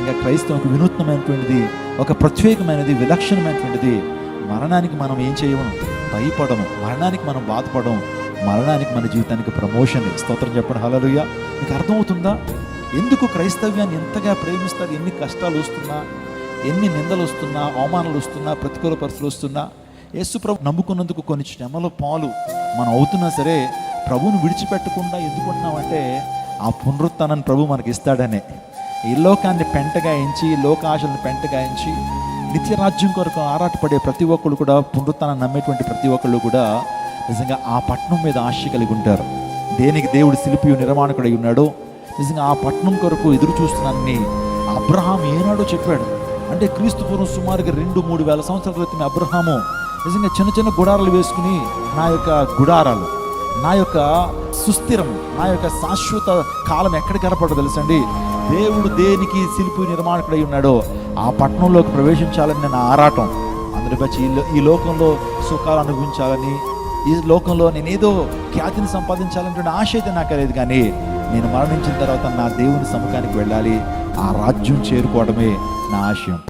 నిజంగా క్రైస్తవం ఒక వినూత్నమైనటువంటిది, ఒక ప్రత్యేకమైనది, విలక్షణమైనటువంటిది. మరణానికి మనం ఏం చేయము, భయపడము. మరణానికి మనం బాధపడము. మరణానికి మన జీవితానికి ప్రమోషన్. స్తోత్రం చెప్పండి, హల్లెలూయా. మీకు అర్థమవుతుందా ఎందుకు క్రైస్తవ్యాన్ని ఎంతగా ప్రేమిస్తారు? ఎన్ని కష్టాలు వస్తున్నా, ఎన్ని నిందలు వస్తున్నా, అవమానాలు వస్తున్నా, ప్రతికూల పరిస్థితులు వస్తున్నా, యేసు ప్రభు నమ్ముకున్నందుకు కొన్ని శ్రమల పాలు మనం అవుతున్నా సరే ప్రభువును విడిచిపెట్టకుండా ఎందుకుంటున్నామంటే ఆ పునరుత్థానాన్ని ప్రభు మనకి ఇస్తాడనే. ఈ లోకాన్ని పెంటగాయించి, లోకాశలను పెంటగాయించి నిత్యరాజ్యం కొరకు ఆరాటపడే ప్రతి ఒక్కళ్ళు కూడా, పునరుత్థానాన్ని నమ్మేటువంటి ప్రతి ఒక్కళ్ళు కూడా నిజంగా ఆ పట్టణం మీద ఆశ కలిగి ఉంటారు. దేనికి దేవుడు శిల్పియు నిర్మాణకుడై ఉన్నాడో నిజంగా ఆ పట్టణం కొరకు ఎదురు చూస్తున్నానని అబ్రహాం ఏనాడో చెప్పాడు. అంటే క్రీస్తు పూర్వం సుమారుగా 2-3 వేల సంవత్సరాల క్రితం అబ్రహాము నిజంగా చిన్న చిన్న గుడారాలు వేసుకుని, నా యొక్క గుడారాలు, నా యొక్క సుస్థిరము, నా యొక్క శాశ్వత కాలం ఎక్కడ కనపడదో తెలుసండి. దేవుడు దేనికి శిల్పి నిర్మాణకుడై ఉన్నాడో ఆ పట్టణంలోకి ప్రవేశించాలని నా ఆరాటం. అందుని బట్టి ఈ లోకంలో సుఖాలు అనుభవించాలని, ఈ లోకంలో నేనేదో ఖ్యాతిని సంపాదించాలనే ఆశ అయితే నాకు లేదు. కానీ నేను మరణించిన తర్వాత నా దేవుని సముఖానికి వెళ్ళాలి, ఆ రాజ్యం చేరుకోవడమే నా ఆశయం.